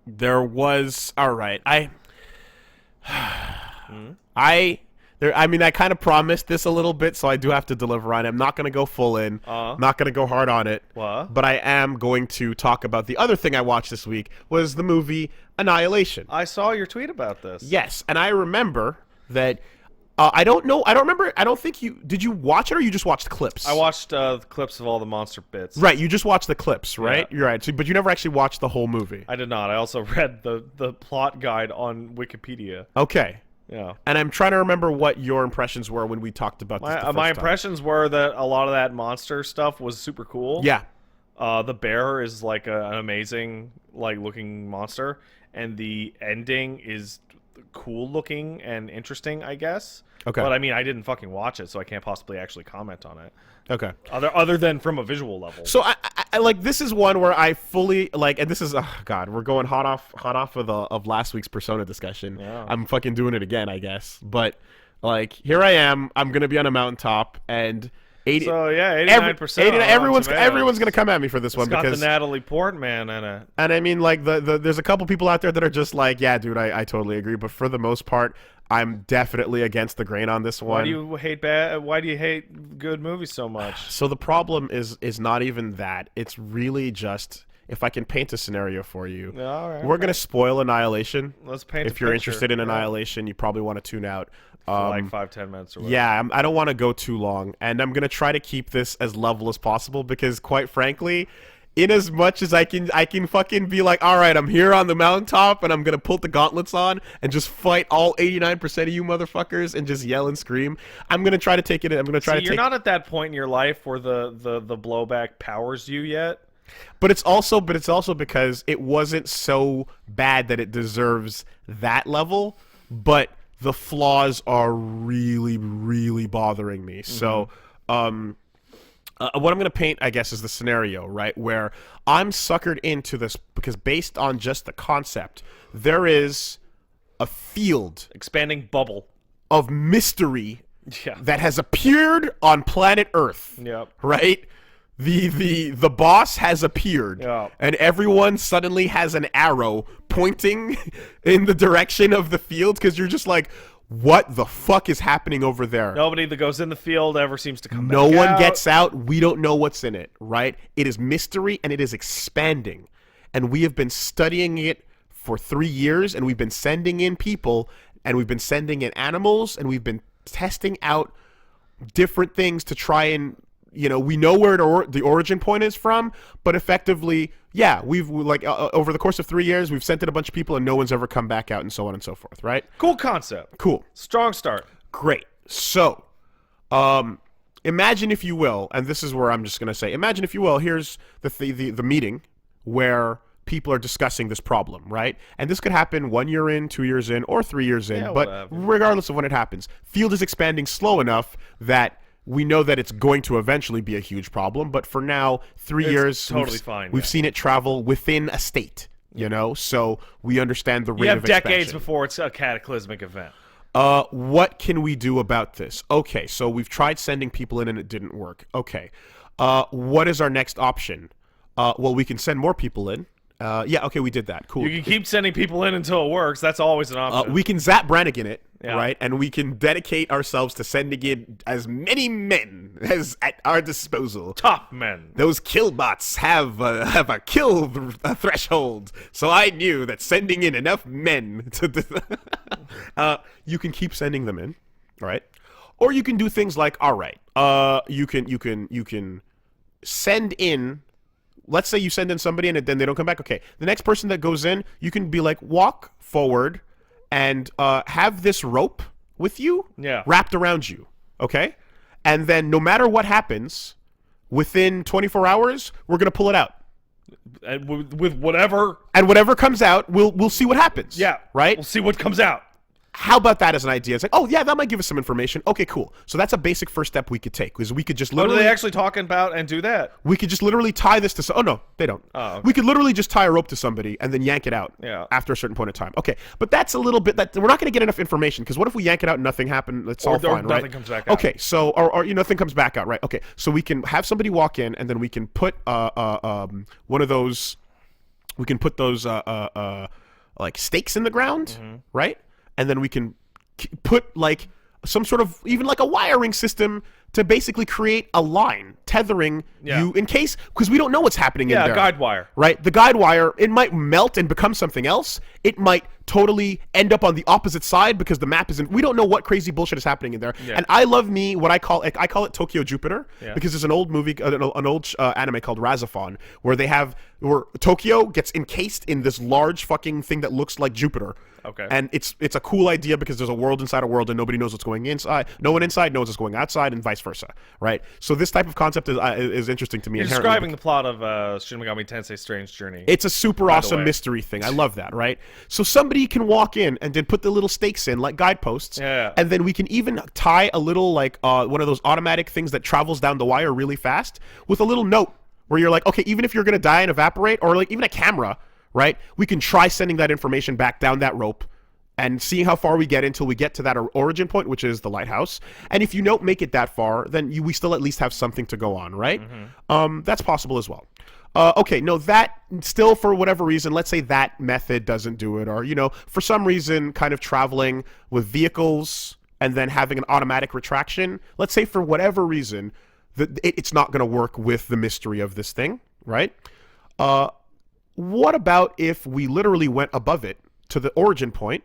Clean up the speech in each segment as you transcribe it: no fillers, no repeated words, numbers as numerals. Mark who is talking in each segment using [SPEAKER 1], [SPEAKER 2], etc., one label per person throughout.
[SPEAKER 1] There was all right.
[SPEAKER 2] Hmm?
[SPEAKER 1] I mean, I kind of promised this a little bit, so I do have to deliver on it. I'm not going to go full in. Not going to go hard on it.
[SPEAKER 2] What?
[SPEAKER 1] But I am going to talk about the other thing I watched this week was the movie Annihilation.
[SPEAKER 2] I saw your tweet about this.
[SPEAKER 1] Yes, and I remember that. I don't know. I don't remember. I don't think you did. You watch it or you just watched clips?
[SPEAKER 2] I watched the clips of all the monster bits.
[SPEAKER 1] Right, you just watched the clips, right?
[SPEAKER 2] Yeah.
[SPEAKER 1] You're right. So, but you never actually watched the whole movie.
[SPEAKER 2] I did not. I also read the plot guide on Wikipedia.
[SPEAKER 1] Okay.
[SPEAKER 2] Yeah.
[SPEAKER 1] And I'm trying to remember what your impressions were when we talked about this.
[SPEAKER 2] My impressions were that a lot of that monster stuff was super cool.
[SPEAKER 1] Yeah.
[SPEAKER 2] The bear is like an amazing looking monster, and the ending is cool looking and interesting, I guess.
[SPEAKER 1] Okay.
[SPEAKER 2] But I mean, I didn't fucking watch it, so I can't possibly actually comment on it.
[SPEAKER 1] Okay.
[SPEAKER 2] Other than from a visual level.
[SPEAKER 1] So I like this is one where I fully like, and this is God, we're going hot off of last week's Persona discussion.
[SPEAKER 2] Yeah.
[SPEAKER 1] I'm fucking doing it again, I guess. But like here I am. I'm gonna be on a mountaintop and 80.
[SPEAKER 2] So yeah, 89%.
[SPEAKER 1] Everyone's gonna come at me for this one
[SPEAKER 2] got
[SPEAKER 1] because
[SPEAKER 2] the Natalie Portman in it.
[SPEAKER 1] And I mean, like there's a couple people out there that are just like, yeah, dude, I totally agree. But for the most part, I'm definitely against the grain on this one.
[SPEAKER 2] Why do you hate good movies so much?
[SPEAKER 1] So the problem is not even that. It's really just, if I can paint a scenario for you,
[SPEAKER 2] All right,
[SPEAKER 1] we're gonna spoil Annihilation.
[SPEAKER 2] Let's paint.
[SPEAKER 1] If you're interested in Annihilation, you probably want to tune out.
[SPEAKER 2] For like 5-10 minutes or whatever.
[SPEAKER 1] Yeah, I don't want to go too long, and I'm gonna try to keep this as level as possible because, quite frankly, in as much as I can fucking be like, all right, I'm here on the mountaintop, and I'm gonna put the gauntlets on and just fight all 89% of you motherfuckers and just yell and scream. I'm gonna try to take it. I'm gonna try to.
[SPEAKER 2] You're not at that point in your life where the blowback powers you yet.
[SPEAKER 1] But it's also because it wasn't so bad that it deserves that level, but the flaws are really, really bothering me. So, what I'm going to paint, I guess, is the scenario, right, where I'm suckered into this because based on just the concept, there is a field
[SPEAKER 2] Expanding bubble.
[SPEAKER 1] of mystery
[SPEAKER 2] Yeah.
[SPEAKER 1] that has appeared on planet Earth.
[SPEAKER 2] Yep.
[SPEAKER 1] Right? The boss has appeared,
[SPEAKER 2] Yeah.
[SPEAKER 1] and everyone suddenly has an arrow pointing in the direction of the field because you're just like, what the fuck is happening over there?
[SPEAKER 2] Nobody that goes in the field ever seems to come back
[SPEAKER 1] No one
[SPEAKER 2] out.
[SPEAKER 1] gets out. We don't know what's in it, right? It is mystery, and it is expanding. And we have been studying it for 3 years, and we've been sending in people, and we've been sending in animals, and we've been testing out different things to try and, we know where the origin point is from, but effectively, yeah, we've over the course of 3 years, we've sent in a bunch of people, and no one's ever come back out, and so on and so forth, right?
[SPEAKER 2] Cool concept.
[SPEAKER 1] Cool.
[SPEAKER 2] Strong start.
[SPEAKER 1] Great. So, imagine if you will, and this is where I'm just going to say, imagine if you will, here's the meeting where people are discussing this problem, right? And this could happen 1 year in, 2 years in, or 3 years in,
[SPEAKER 2] Yeah,
[SPEAKER 1] but
[SPEAKER 2] whatever.
[SPEAKER 1] regardless of when it happens, field is expanding slow enough that we know that it's going to eventually be a huge problem, but for now, 3
[SPEAKER 2] It's
[SPEAKER 1] years,
[SPEAKER 2] totally fine,
[SPEAKER 1] we've
[SPEAKER 2] yeah.
[SPEAKER 1] seen it travel within a state, so we understand the rate
[SPEAKER 2] You have
[SPEAKER 1] of expansion.
[SPEAKER 2] decades before it's a cataclysmic event.
[SPEAKER 1] What can we do about this? Okay, so we've tried sending people in and it didn't work. Okay, what is our next option? Well, we can send more people in. Yeah, okay, we did that. Cool.
[SPEAKER 2] You can keep sending people in until it works. That's always an option.
[SPEAKER 1] We can Zap Brannigan it,
[SPEAKER 2] Yeah.
[SPEAKER 1] right? And we can dedicate ourselves to sending in as many men as at our disposal.
[SPEAKER 2] Top men.
[SPEAKER 1] Those killbots have a kill threshold, so I knew that sending in enough men to you can keep sending them in, all right? Or you can do things like, all right, you can send in. Let's say you send in somebody and then they don't come back. Okay, the next person that goes in, you can be like, walk forward and have this rope with you,
[SPEAKER 2] Yeah.
[SPEAKER 1] wrapped around you, okay? And then no matter what happens, within 24 hours, we're gonna pull it out.
[SPEAKER 2] And with whatever.
[SPEAKER 1] And whatever comes out, we'll see what happens.
[SPEAKER 2] Yeah.
[SPEAKER 1] Right?
[SPEAKER 2] We'll see what comes out.
[SPEAKER 1] How about that as an idea? It's like, oh yeah, that might give us some information. Okay, cool. So that's a basic first step we could take, because we could just
[SPEAKER 2] What are
[SPEAKER 1] literally
[SPEAKER 2] they actually talking about and do that?
[SPEAKER 1] we could just literally tie this to oh no, they don't.
[SPEAKER 2] Oh, okay.
[SPEAKER 1] We could literally just tie a rope to somebody and then yank it out
[SPEAKER 2] Yeah.
[SPEAKER 1] after a certain point of time. Okay, but that's a little bit that we're not going to get enough information, because what if we yank it out and nothing happened? It's all
[SPEAKER 2] Or
[SPEAKER 1] fine, right?
[SPEAKER 2] nothing comes back out.
[SPEAKER 1] Okay, so or nothing comes back out, right? Okay, so we can have somebody walk in and then we can put one of those we can put those like stakes in the ground, right? And then we can put like some sort of even like a wiring system to basically create a line tethering you in case, because we don't know what's happening in there.
[SPEAKER 2] Yeah, guide wire.
[SPEAKER 1] Right? The guide wire, it might melt and become something else. It might totally end up on the opposite side because the map isn't. We don't know what crazy bullshit is happening in there.
[SPEAKER 2] Yeah.
[SPEAKER 1] And I love what I call it Tokyo Jupiter, because there's an old movie, an old anime called Razafon, where Tokyo gets encased in this large fucking thing that looks like Jupiter.
[SPEAKER 2] Okay.
[SPEAKER 1] And it's a cool idea because there's a world inside a world and nobody knows what's going inside. No one inside knows what's going outside, and vice versa, right? So this type of concept is interesting to me.
[SPEAKER 2] You're describing the plot of Shin Megami Tensei Strange Journey.
[SPEAKER 1] It's a super awesome mystery thing. I love that, right? So somebody can walk in and then put the little stakes in like guideposts, and then we can even tie a little like one of those automatic things that travels down the wire really fast with a little note where you're like, okay, even if you're gonna die and evaporate, or like even a camera, right? We can try sending that information back down that rope and see how far we get until we get to that origin point, which is the lighthouse. And if you don't make it that far, then we still at least have something to go on, right? That's possible as well. Okay, no, that still, for whatever reason, let's say that method doesn't do it, or, for some reason, kind of traveling with vehicles and then having an automatic retraction, let's say for whatever reason, it's not going to work with the mystery of this thing, right? What about if we literally went above it to the origin point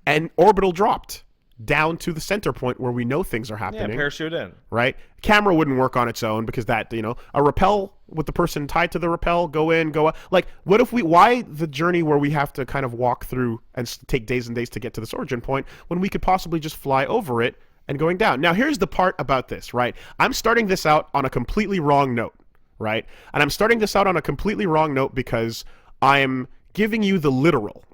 [SPEAKER 1] and orbital dropped down to the center point where we know things are happening?
[SPEAKER 2] Yeah, parachute in.
[SPEAKER 1] Right? Camera wouldn't work on its own because that, a rappel with the person tied to the rappel, go in, go out. Like, why the journey where we have to kind of walk through and take days and days to get to this origin point when we could possibly just fly over it and going down? Now, here's the part about this, right? I'm starting this out on a completely wrong note, right? And I'm starting this out on a completely wrong note because I'm giving you the literal.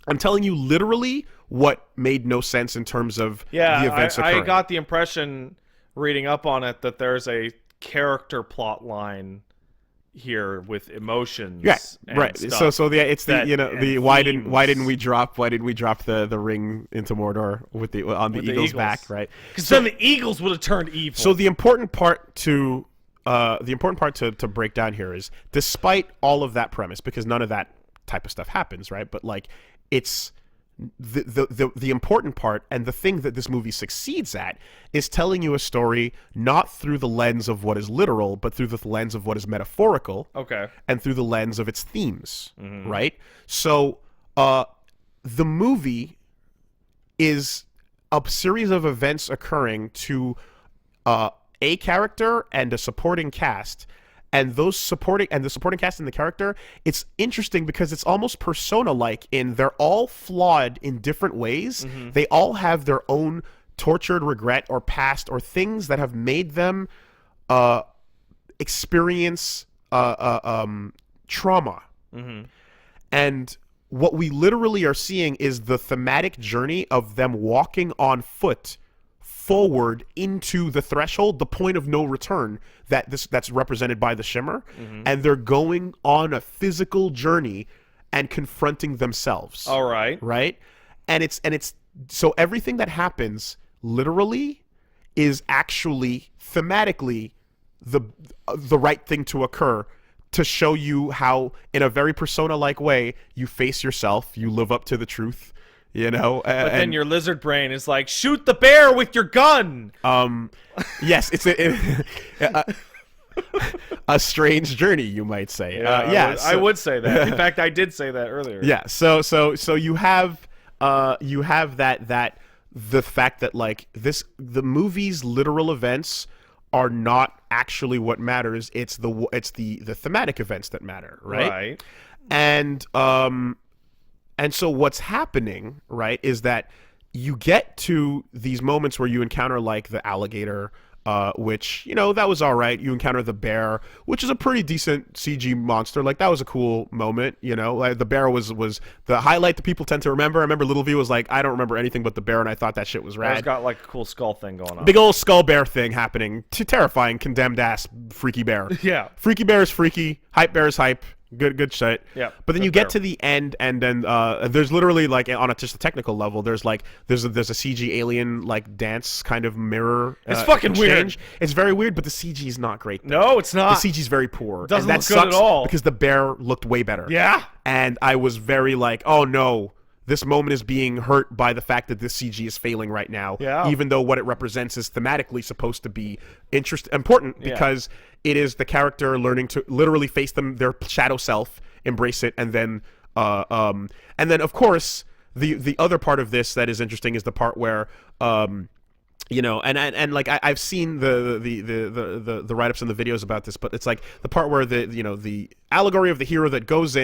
[SPEAKER 1] I'm telling you literally what made no sense in terms of the events occurring.
[SPEAKER 2] I got the impression reading up on it that there's a character plot line here with emotions.
[SPEAKER 1] Yeah,
[SPEAKER 2] and
[SPEAKER 1] right.
[SPEAKER 2] stuff
[SPEAKER 1] So it's the why didn't we drop the ring into Mordor with the Eagle's back, right?
[SPEAKER 2] Because then the Eagles would have turned evil.
[SPEAKER 1] So the important part to break down here is, despite all of that premise, because none of that type of stuff happens, right? But like, it's the important part, and the thing that this movie succeeds at is telling you a story not through the lens of what is literal, but through the lens of what is metaphorical.
[SPEAKER 2] Okay.
[SPEAKER 1] And through the lens of its themes, right? So the movie is a series of events occurring to a character and a supporting cast, and the supporting cast and the character, it's interesting because it's almost Persona-like in they're all flawed in different ways. They all have their own tortured regret or past or things that have made them experience trauma. And what we literally are seeing is the thematic journey of them walking on foot forward into the threshold, the point of no return that's represented by the shimmer, and they're going on a physical journey and confronting themselves.
[SPEAKER 2] All right.
[SPEAKER 1] Right? And it's so everything that happens literally is actually thematically the right thing to occur, to show you how, in a very Persona-like way, you face yourself, you live up to the truth. But
[SPEAKER 2] then your lizard brain is like, shoot the bear with your gun.
[SPEAKER 1] Yes, it's a strange journey, you might say.
[SPEAKER 2] I would say that. In fact, I did say that earlier.
[SPEAKER 1] Yeah. So you have that the fact that like the movie's literal events are not actually what matters. It's the thematic events that matter, right? Right. And so what's happening, right, is that you get to these moments where you encounter like the alligator, which, that was all right. You encounter the bear, which is a pretty decent CG monster. Like, that was a cool moment, Like, the bear was the highlight that people tend to remember. I remember Little V was like, I don't remember anything but the bear, and I thought that shit was rad.
[SPEAKER 2] It's got like a cool skull thing going on.
[SPEAKER 1] Big old skull bear thing happening. Terrifying, condemned ass freaky bear.
[SPEAKER 2] Yeah.
[SPEAKER 1] Freaky bear is freaky. Hype bear is hype. Good shit.
[SPEAKER 2] Yeah,
[SPEAKER 1] But then
[SPEAKER 2] good
[SPEAKER 1] you get
[SPEAKER 2] bear.
[SPEAKER 1] to the end, and then there's literally like on a just a technical level, there's a CG alien like dance kind of mirror.
[SPEAKER 2] It's fucking
[SPEAKER 1] exchange.
[SPEAKER 2] weird.
[SPEAKER 1] It's very weird, but the CG is not great. Though.
[SPEAKER 2] No, it's
[SPEAKER 1] The
[SPEAKER 2] not.
[SPEAKER 1] CG is very poor.
[SPEAKER 2] Doesn't
[SPEAKER 1] and that
[SPEAKER 2] look good at
[SPEAKER 1] sucks
[SPEAKER 2] all.
[SPEAKER 1] because the bear looked way better.
[SPEAKER 2] Yeah.
[SPEAKER 1] And I was very like, oh no. This moment is being hurt by the fact that this CG is failing right now,
[SPEAKER 2] Yeah.
[SPEAKER 1] even though what it represents is thematically supposed to be important because it is the character learning to literally face their shadow self, embrace it, and then of course the other part of this that is interesting is the part where you know, and like I've seen the write-ups and the videos about this, but it's like the part where the allegory of the hero that goes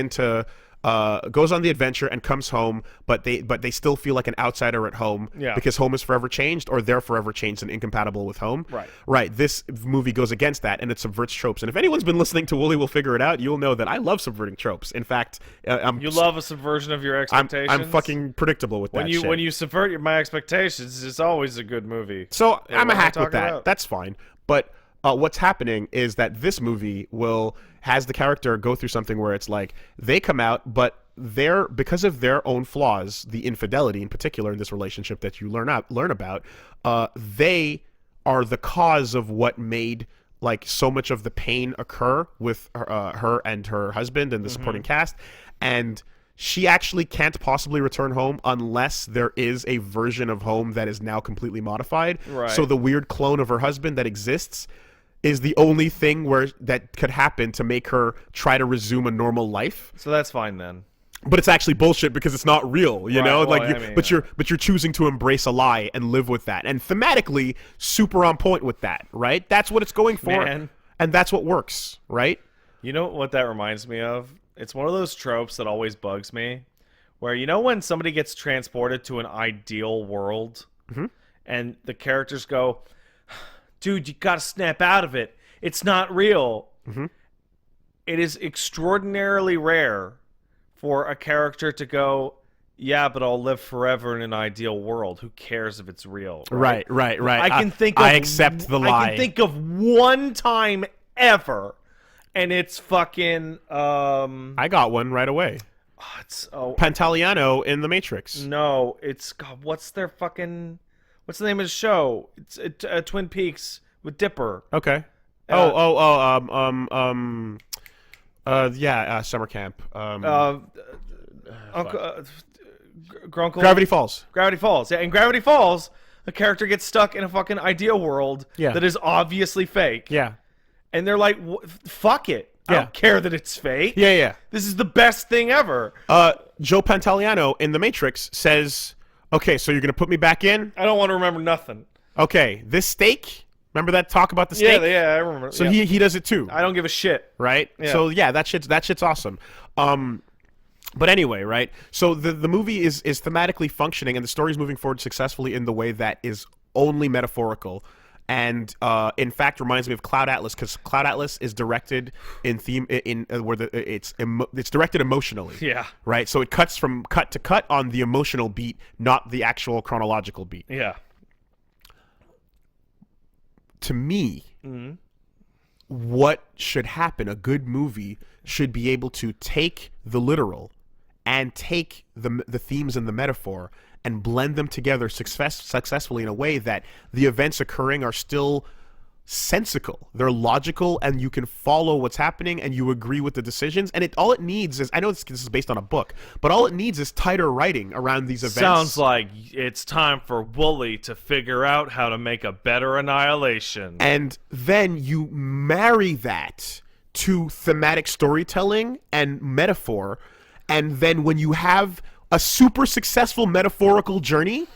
[SPEAKER 1] on the adventure and comes home, but they still feel like an outsider at home because home is forever changed, or they're forever changed and incompatible with home. Right. This movie goes against that, and it subverts tropes. And if anyone's been listening to Woolie Will Figure It Out, you'll know that I love subverting tropes. In fact,
[SPEAKER 2] You love a subversion of your expectations.
[SPEAKER 1] I'm fucking predictable with that shit.
[SPEAKER 2] When you subvert my expectations, it's always a good movie.
[SPEAKER 1] So I'm a
[SPEAKER 2] what
[SPEAKER 1] hack
[SPEAKER 2] I'm
[SPEAKER 1] with that.
[SPEAKER 2] talking about.
[SPEAKER 1] That's fine. But what's happening is that this movie has the character go through something where it's like they come out, but because of their own flaws, the infidelity in particular in this relationship that you learn about, they are the cause of what made like so much of the pain occur with her and her husband and the supporting cast, and she actually can't possibly return home unless there is a version of home that is now completely modified.
[SPEAKER 2] Right.
[SPEAKER 1] So the weird clone of her husband that exists is the only thing that could happen to make her try to resume a normal life.
[SPEAKER 2] So that's fine then.
[SPEAKER 1] But it's actually bullshit because it's not real, you know.
[SPEAKER 2] Well,
[SPEAKER 1] Like, you're choosing to embrace a lie and live with that, and thematically, super on point with that, right? That's what it's going for,
[SPEAKER 2] Man.
[SPEAKER 1] and that's what works, right?
[SPEAKER 2] You know what that reminds me of? It's one of those tropes that always bugs me, where when somebody gets transported to an ideal world, and the characters go, "Dude, you gotta snap out of it. It's not real." It is extraordinarily rare for a character to go, "Yeah, but I'll live forever in an ideal world. Who cares if it's real?"
[SPEAKER 1] Right.
[SPEAKER 2] I can think of
[SPEAKER 1] I accept the lie.
[SPEAKER 2] I can think of one time ever, and it's fucking
[SPEAKER 1] I got one right away. Pantaleano in The Matrix.
[SPEAKER 2] No, it's God. What's the name of the show? It's Twin Peaks with Dipper.
[SPEAKER 1] Okay. Summer camp.
[SPEAKER 2] Grunkle.
[SPEAKER 1] Gravity Falls.
[SPEAKER 2] Gravity Falls. Yeah, in Gravity Falls, a character gets stuck in a fucking ideal world that is obviously fake.
[SPEAKER 1] Yeah.
[SPEAKER 2] And they're like, fuck it. I don't care that it's fake.
[SPEAKER 1] Yeah.
[SPEAKER 2] This is the best thing ever.
[SPEAKER 1] Joe Pantoliano in The Matrix says, okay, so you're going to put me back in?
[SPEAKER 2] I don't want to remember nothing.
[SPEAKER 1] Okay, this steak, remember that talk about the steak?
[SPEAKER 2] Yeah, I remember.
[SPEAKER 1] So he does it too.
[SPEAKER 2] I don't give a shit.
[SPEAKER 1] Right?
[SPEAKER 2] Yeah.
[SPEAKER 1] So yeah, that shit's awesome. But anyway, right? So the movie is thematically functioning, and the story's moving forward successfully in the way that is only metaphorical, and in fact reminds me of Cloud Atlas, because Cloud Atlas is directed it's directed emotionally.
[SPEAKER 2] Yeah.
[SPEAKER 1] Right. So it cuts from cut to cut on the emotional beat, not the actual chronological beat.
[SPEAKER 2] Yeah.
[SPEAKER 1] To me, what should happen? A good movie should be able to take the literal and take the themes and the metaphor and blend them together successfully in a way that the events occurring are still sensical. They're logical, and you can follow what's happening, and you agree with the decisions. And all it needs is, I know this is based on a book, but all it needs is tighter writing around these events.
[SPEAKER 2] Sounds like it's time for Woolie to figure out how to make a better Annihilation.
[SPEAKER 1] And then you marry that to thematic storytelling and metaphor, and then when you have a super successful metaphorical journey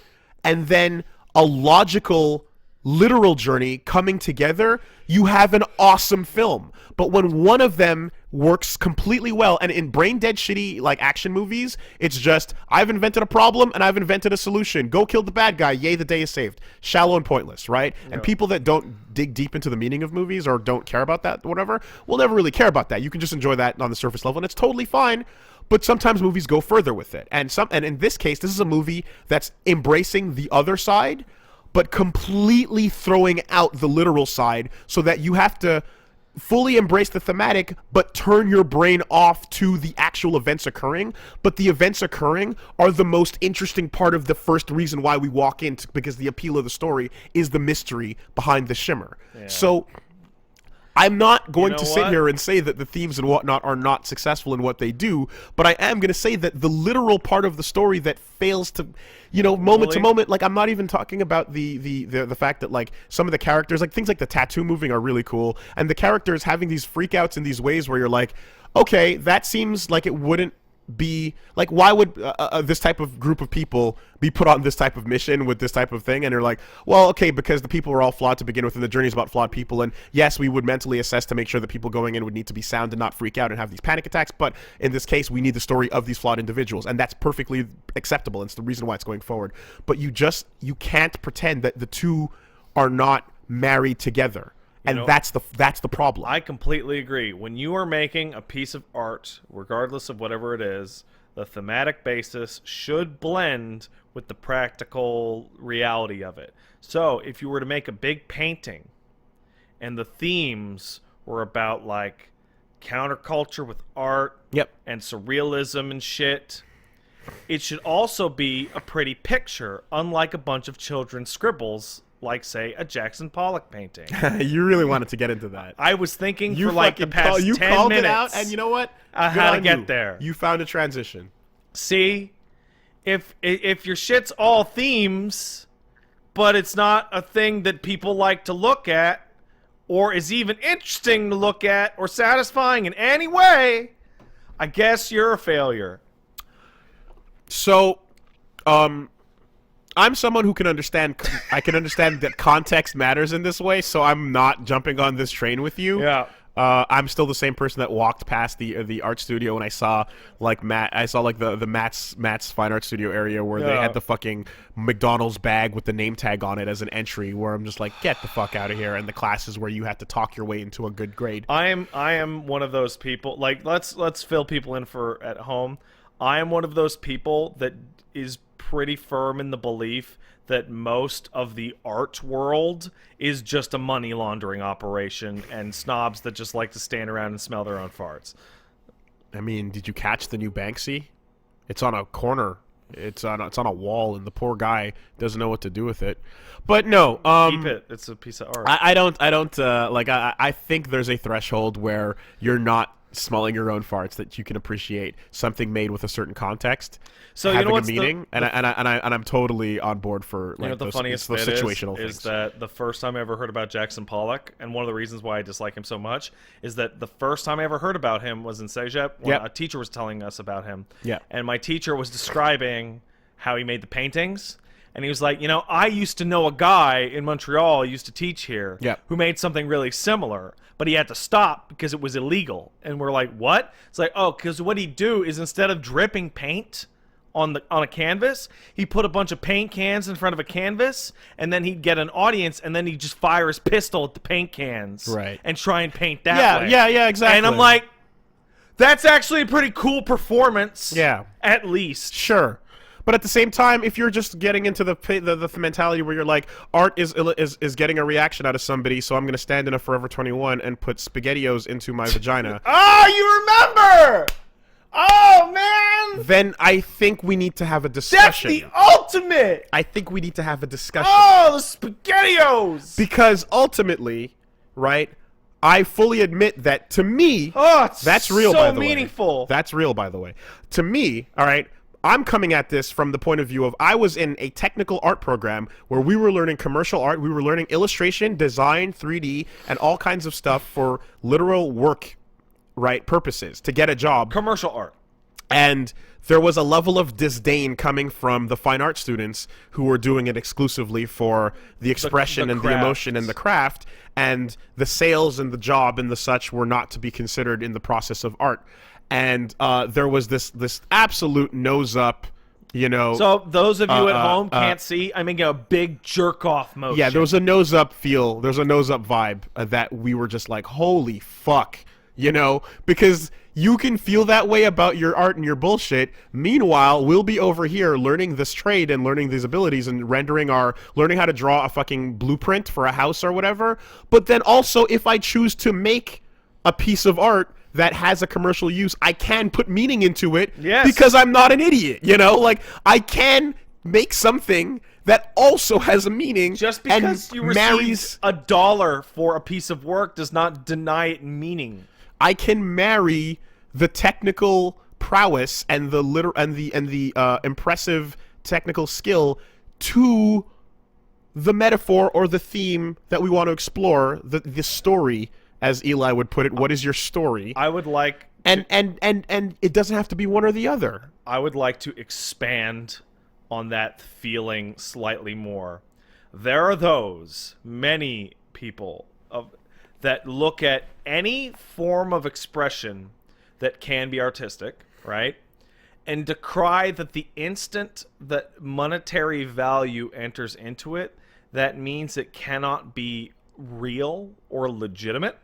[SPEAKER 1] and then a logical literal journey coming together, you have an awesome film. But when one of them works completely well, and in brain dead shitty like action movies, it's just, I've invented a problem and I've invented a solution, go kill the bad guy, yay, the day is saved. Shallow and pointless, right? Yeah. And people that don't dig deep into the meaning of movies or don't care about that, whatever, will never really care about that. You can just enjoy that on the surface level, and it's totally fine. But sometimes movies go further with it, and in this case, this is a movie that's embracing the other side, but completely throwing out the literal side, so that you have to fully embrace the thematic, but turn your brain off to the actual events occurring. But the events occurring are the most interesting part of the first reason why we walk in, because the appeal of the story is the mystery behind the shimmer.
[SPEAKER 2] Yeah.
[SPEAKER 1] So I'm not going to sit
[SPEAKER 2] what?
[SPEAKER 1] here and say that the themes and whatnot are not successful in what they do, but I am going to say that the literal part of the story that fails to, moment to moment, like I'm not even talking about the fact that like some of the characters, like things like the tattoo moving are really cool, and the characters having these freakouts in these ways where you're like, okay, that seems like it wouldn't be like, why would this type of group of people be put on this type of mission with this type of thing? And they're like, well, okay, because the people are all flawed to begin with, and the journey is about flawed people, and yes, we would mentally assess to make sure that people going in would need to be sound and not freak out and have these panic attacks, but in this case we need the story of these flawed individuals, and that's perfectly acceptable, and it's the reason why it's going forward. But you can't pretend that the two are not married together. And that's the problem.
[SPEAKER 2] I completely agree. When you are making a piece of art, regardless of whatever it is, the thematic basis should blend with the practical reality of it. So if you were to make a big painting and the themes were about like counterculture with art and surrealism and shit, it should also be a pretty picture, unlike a bunch of children's scribbles, like, say, a Jackson Pollock painting.
[SPEAKER 1] You really wanted to get into that.
[SPEAKER 2] I was thinking for like the past 10 minutes.
[SPEAKER 1] You called it out, and you know what?
[SPEAKER 2] How to get there.
[SPEAKER 1] You found a transition.
[SPEAKER 2] See? If your shit's all themes, but it's not a thing that people like to look at, or is even interesting to look at, or satisfying in any way, I guess you're a failure.
[SPEAKER 1] So, I'm someone who can understand. I can understand that context matters in this way, so I'm not jumping on this train with you.
[SPEAKER 2] Yeah.
[SPEAKER 1] I'm still the same person that walked past the art studio and I saw like the Matt's Fine Art Studio area where they had the fucking McDonald's bag with the name tag on it as an entry, where I'm just like, get the fuck out of here. And the classes where you had to talk your way into a good grade.
[SPEAKER 2] I am one of those people. Like, let's fill people in for at home. I am one of those people that is pretty firm in the belief that most of the art world is just a money laundering operation and snobs that just like to stand around and smell their own farts.
[SPEAKER 1] I mean, did you catch the new Banksy? It's on a corner. It's on a wall, and the poor guy doesn't know what to do with it. But no,
[SPEAKER 2] keep it. It's a piece of art.
[SPEAKER 1] I think there's a threshold where you're not smelling your own farts that you can appreciate something made with a certain context.
[SPEAKER 2] So
[SPEAKER 1] having
[SPEAKER 2] you know what's
[SPEAKER 1] a meaning, and I'm totally on board for like
[SPEAKER 2] the funniest
[SPEAKER 1] those
[SPEAKER 2] bit
[SPEAKER 1] situational
[SPEAKER 2] is
[SPEAKER 1] things.
[SPEAKER 2] that the first time I ever heard about Jackson Pollock, and one of the reasons why I dislike him so much, is that the first time I ever heard about him was in Cégep when a teacher was telling us about him.
[SPEAKER 1] Yeah.
[SPEAKER 2] And my teacher was describing how he made the paintings, and he was like, I used to know a guy in Montreal, used to teach here, who made something really similar, but he had to stop because it was illegal. And we're like, what? It's like, oh, because what he'd do is instead of dripping paint on a canvas, he put a bunch of paint cans in front of a canvas, and then he'd get an audience, and then he'd just fire his pistol at the paint cans, and try and paint that way.
[SPEAKER 1] Yeah, exactly.
[SPEAKER 2] And I'm like, that's actually a pretty cool performance.
[SPEAKER 1] Yeah,
[SPEAKER 2] at least.
[SPEAKER 1] Sure. But at the same time, if you're just getting into the mentality where you're like, art is getting a reaction out of somebody, so I'm going to stand in a Forever 21 and put SpaghettiOs into my vagina.
[SPEAKER 2] Oh, you remember! Oh, man!
[SPEAKER 1] Then I think we need to have a discussion.
[SPEAKER 2] That's the ultimate!
[SPEAKER 1] I think we need to have a discussion.
[SPEAKER 2] Oh, the SpaghettiOs!
[SPEAKER 1] Because ultimately, right, I fully admit that to me, that's real, by the way. So
[SPEAKER 2] meaningful.
[SPEAKER 1] That's real, by the way. To me, all right, I'm coming at this from the point of view of I was in a technical art program where we were learning commercial art, we were learning illustration, design, 3D, and all kinds of stuff for literal work, right, purposes, to get a job.
[SPEAKER 2] Commercial art.
[SPEAKER 1] And there was a level of disdain coming from the fine art students who were doing it exclusively for the expression and the emotion and the craft, and the sales and the job and the such were not to be considered in the process of art. And there was this absolute nose up,
[SPEAKER 2] So those of you at home can't see, I'm making a big jerk off motion.
[SPEAKER 1] Yeah, there was a nose up feel. There's a nose up vibe that we were just like, holy fuck, because You can feel that way about your art and your bullshit. Meanwhile, we'll be over here learning this trade and learning these abilities and learning how to draw a fucking blueprint for a house or whatever. But then also, if I choose to make a piece of art that has a commercial use, I can put meaning into it because I'm not an idiot, you know? Like, I can make something that also has a meaning.
[SPEAKER 2] Just because you receive $1 for a piece of work does not deny it meaning.
[SPEAKER 1] I can marry the technical prowess and the impressive technical skill to the metaphor or the theme that we want to explore, the story, as Eli would put it. What is your story?
[SPEAKER 2] I would like
[SPEAKER 1] and it doesn't have to be one or the other.
[SPEAKER 2] I would like to expand on that feeling slightly more. There are many people that look at any form of expression that can be artistic, right? And decry that the instant that monetary value enters into it, that means it cannot be real or legitimate.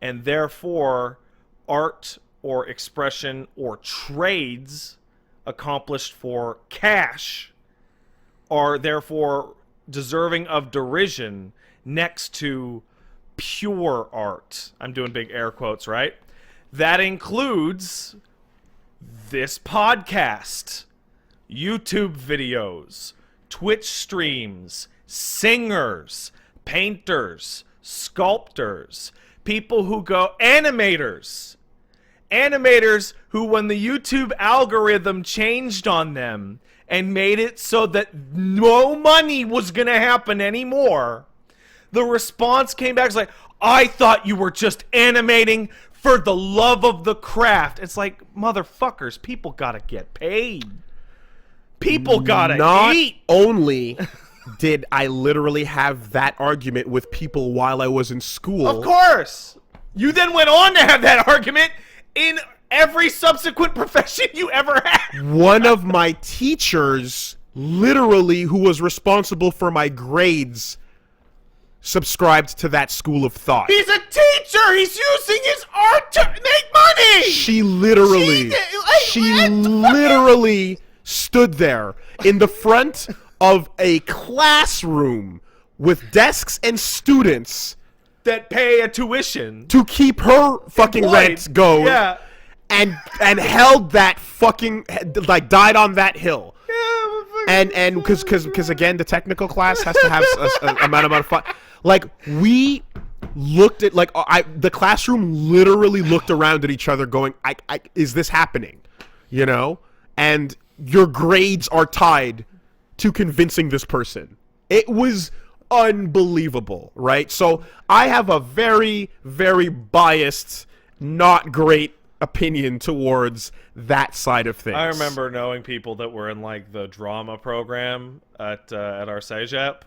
[SPEAKER 2] And therefore, art or expression or trades accomplished for cash are therefore deserving of derision next to pure art. I'm doing big air quotes, right? That includes this podcast, YouTube videos, Twitch streams, singers, painters, sculptors, people who go animators who, when the YouTube algorithm changed on them and made it so that no money was gonna happen anymore, the response came back, it's like, I thought you were just animating for the love of the craft. It's like, motherfuckers, people gotta get paid. People gotta eat.
[SPEAKER 1] Not only did I literally have that argument with people while I was in school.
[SPEAKER 2] Of course. You then went on to have that argument in every subsequent profession you ever had.
[SPEAKER 1] One of my teachers, literally, who was responsible for my grades, subscribed to that school of thought.
[SPEAKER 2] He's a teacher. He's using his art to make money.
[SPEAKER 1] She literally stood there in the front of a classroom with desks and students
[SPEAKER 2] that pay a tuition
[SPEAKER 1] to keep her fucking rent going. Yeah. And held that fucking, like, died on that hill. And because again, the technical class has to have a amount of fun. Like, we looked at, like, the classroom literally looked around at each other going, is this happening? You know? And your grades are tied to convincing this person. It was unbelievable, right? So I have a very, very biased, not great opinion towards that side of things.
[SPEAKER 2] I remember knowing people that were in, like, the drama program at our CEGEP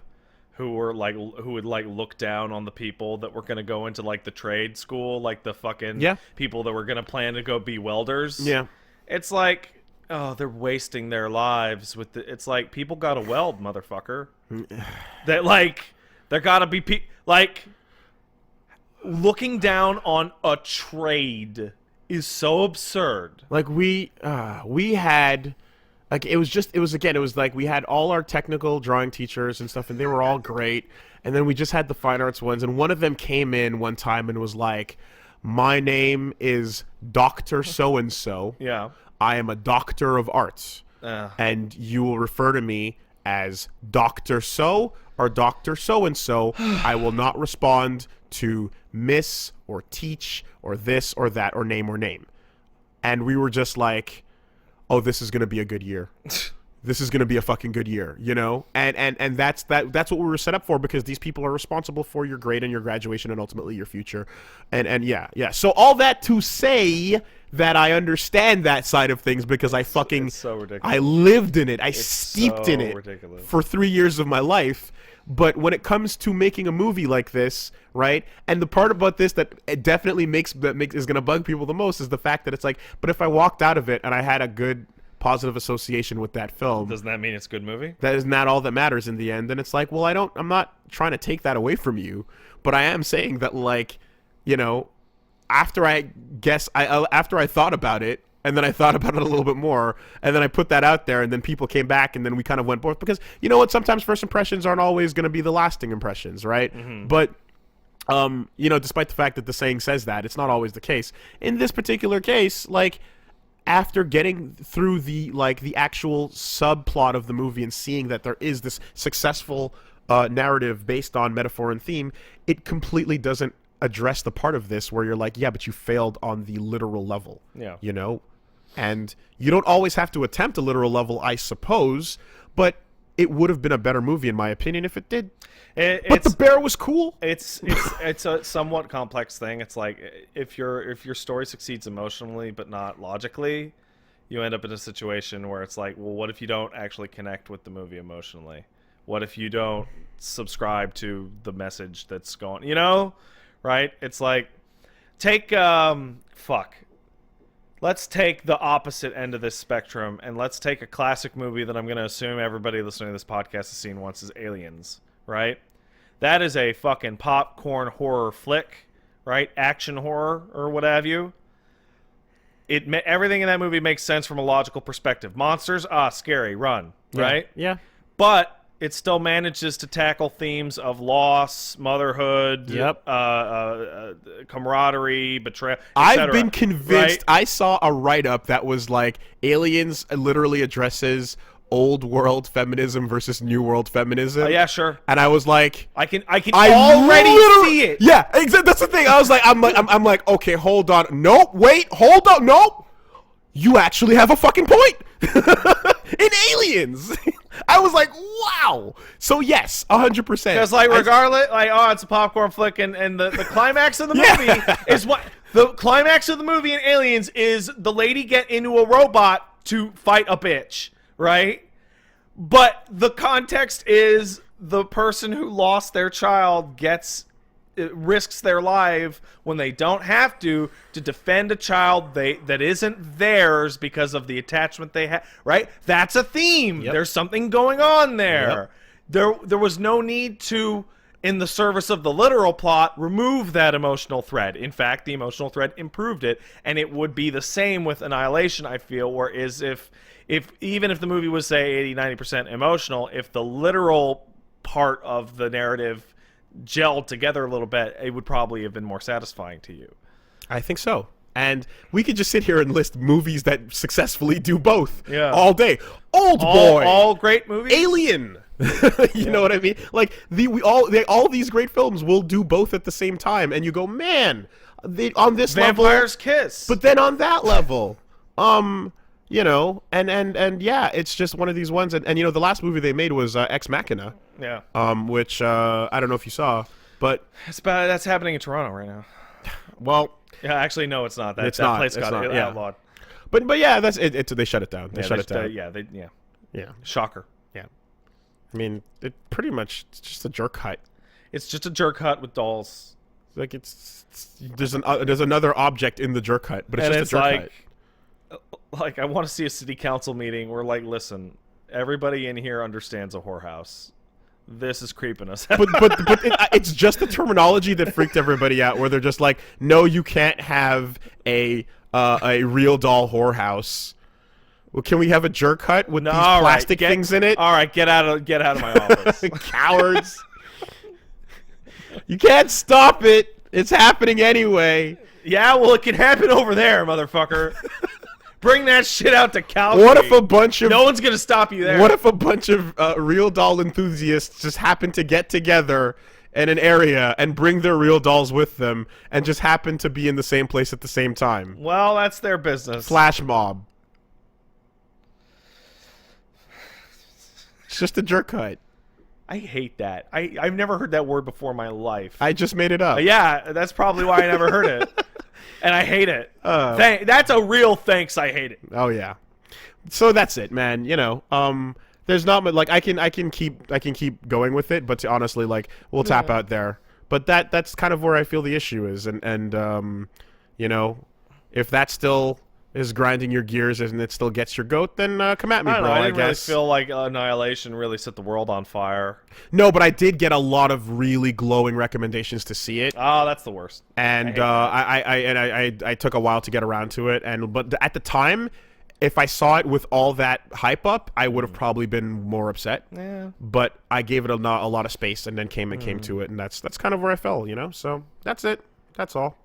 [SPEAKER 2] who would look down on the people that were going to go into, like, the trade school, like the fucking people that were going to plan to go be welders.
[SPEAKER 1] Yeah.
[SPEAKER 2] It's like, oh, they're wasting their lives with it's like, people got to weld, motherfucker. That, like, there got to be like, looking down on a trade is so absurd.
[SPEAKER 1] Like, we had, like, it was like we had all our technical drawing teachers and stuff, and they were all great. And then we just had the fine arts ones, and one of them came in one time and was like, my name is Dr. So-and-so.
[SPEAKER 2] Yeah.
[SPEAKER 1] I am a doctor of arts. And you will refer to me as Dr. So or Dr. So-and-so. I will not respond to miss or teach or this or that or name. And we were just like, oh, this is going to be a good year. This is going to be a fucking good year, you know? And that's what we were set up for, because these people are responsible for your grade and your graduation and ultimately your future. And yeah. So all that to say that I understand that side of things, because it's so ridiculous. I lived in it. I steeped in it for 3 years of my life. But when it comes to making a movie like this, right? And the part about this that it definitely is going to bug people the most is the fact that it's like, but if I walked out of it and I had a good positive association with that film,
[SPEAKER 2] doesn't that mean it's a good movie?
[SPEAKER 1] That is not all that matters in the end. And it's like, well, I'm not trying to take that away from you, but I am saying that, like, you know, after I thought about it, and then I thought about it a little bit more, and then I put that out there, and then people came back, and then we kind of went both, because you know what? Sometimes first impressions aren't always going to be the lasting impressions, right? But you know, despite the fact that the saying says that, it's not always the case. In this particular case, like, after getting through the actual subplot of the movie and seeing that there is this successful narrative based on metaphor and theme, it completely doesn't address the part of this where you're like, yeah, but you failed on the literal level.
[SPEAKER 2] Yeah.
[SPEAKER 1] You know? And you don't always have to attempt a literal level, I suppose, but it would have been a better movie, in my opinion, if it did. But the bear was cool.
[SPEAKER 2] It's a somewhat complex thing. It's like if your story succeeds emotionally but not logically, you end up in a situation where it's like, well, what if you don't actually connect with the movie emotionally? What if you don't subscribe to the message that's going, you know? Right? It's like, take let's take the opposite end of this spectrum, and let's take a classic movie that I'm going to assume everybody listening to this podcast has seen once, is Aliens, right? That is a fucking popcorn horror flick, right? Action horror or what have you. Everything in that movie makes sense from a logical perspective. Monsters, scary, run, right?
[SPEAKER 1] Yeah.
[SPEAKER 2] But it still manages to tackle themes of loss, motherhood, camaraderie, betrayal, etc.
[SPEAKER 1] I've been convinced.
[SPEAKER 2] Right?
[SPEAKER 1] I saw a write-up that was like, Aliens literally addresses old world feminism versus new world feminism.
[SPEAKER 2] Yeah, sure.
[SPEAKER 1] And I was like,
[SPEAKER 2] I can already see it.
[SPEAKER 1] Yeah, exactly. That's the thing. I was like, I'm like, okay, hold on. Nope, wait, hold on. Nope. You actually have a fucking point. In Aliens. I was like, wow. So yes, 100%.
[SPEAKER 2] Because regardless, it's a popcorn flick, and the climax of the movie is what the climax of the movie in Aliens is: the lady get into a robot to fight a bitch, right? But the context is the person who lost their child risks their life when they don't have to defend a child that isn't theirs because of the attachment they have, right? That's a theme. There's something going on there. There was no need to, in the service of the literal plot, remove that emotional thread. In fact, the emotional thread improved it, and it would be the same with Annihilation, I feel, whereas if even if the movie was, say, 80-90% emotional, if the literal part of the narrative gelled together a little bit, it would probably have been more satisfying to you.
[SPEAKER 1] I think so. And we could just sit here and list movies that successfully do both all day. Old Boy,
[SPEAKER 2] all great movies.
[SPEAKER 1] Alien. You know what I mean? Like all these great films will do both at the same time, and you go, man, on this
[SPEAKER 2] Vampire's
[SPEAKER 1] level,
[SPEAKER 2] Kiss.
[SPEAKER 1] but then on that level, you know, and yeah, it's just one of these ones. And you know, the last movie they made was Ex Machina.
[SPEAKER 2] Yeah.
[SPEAKER 1] Which I don't know if you saw, but
[SPEAKER 2] that's happening in Toronto right now.
[SPEAKER 1] Well,
[SPEAKER 2] yeah, actually, no, it's not.
[SPEAKER 1] It's
[SPEAKER 2] that
[SPEAKER 1] not.
[SPEAKER 2] place got
[SPEAKER 1] not,
[SPEAKER 2] outlawed.
[SPEAKER 1] But yeah, that's it. They shut it down. They shut it down.
[SPEAKER 2] Yeah. Shocker.
[SPEAKER 1] Yeah. I mean, it pretty much it's just a jerk hut.
[SPEAKER 2] It's just a jerk hut with dolls.
[SPEAKER 1] Like there's another object in the jerk hut, but it's just a jerk hut.
[SPEAKER 2] Like, I want to see a city council meeting where, like, listen, everybody in here understands a whorehouse. This is creeping us out.
[SPEAKER 1] But it's just the terminology that freaked everybody out, where they're just like, no, you can't have a real doll whorehouse. Well, can we have a jerk hut with these plastic things in it?
[SPEAKER 2] All right, get out of my office.
[SPEAKER 1] Cowards. You can't stop it. It's happening anyway.
[SPEAKER 2] Yeah, well, it can happen over there, motherfucker. Bring that shit out to Calgary.
[SPEAKER 1] What if a bunch of...
[SPEAKER 2] No one's going to stop you there.
[SPEAKER 1] What if a bunch of real doll enthusiasts just happen to get together in an area and bring their real dolls with them and just happen to be in the same place at the same time?
[SPEAKER 2] Well, that's their business.
[SPEAKER 1] Flash mob. It's just a jerk hut.
[SPEAKER 2] I hate that. I've never heard that word before in my life.
[SPEAKER 1] I just made it up.
[SPEAKER 2] Yeah, that's probably why I never heard it. And I hate it. That's a real thanks. I hate it.
[SPEAKER 1] Oh yeah. So that's it, man. You know, there's not much, like I can keep going with it, but honestly, like we'll tap out there. But that's kind of where I feel the issue is, and you know, if that's still is grinding your gears and it still gets your goat, then come at me,
[SPEAKER 2] I don't
[SPEAKER 1] bro.
[SPEAKER 2] know. I
[SPEAKER 1] I
[SPEAKER 2] didn't really
[SPEAKER 1] guess.
[SPEAKER 2] feel like Annihilation really set the world on fire.
[SPEAKER 1] No, but I did get a lot of really glowing recommendations to see it.
[SPEAKER 2] Oh, that's the worst.
[SPEAKER 1] And I took a while to get around to it, but at the time, if I saw it with all that hype up, I would have probably been more upset.
[SPEAKER 2] Yeah.
[SPEAKER 1] But I gave it a lot of space, and then came to it, and that's kind of where I fell, you know. So that's it. That's all.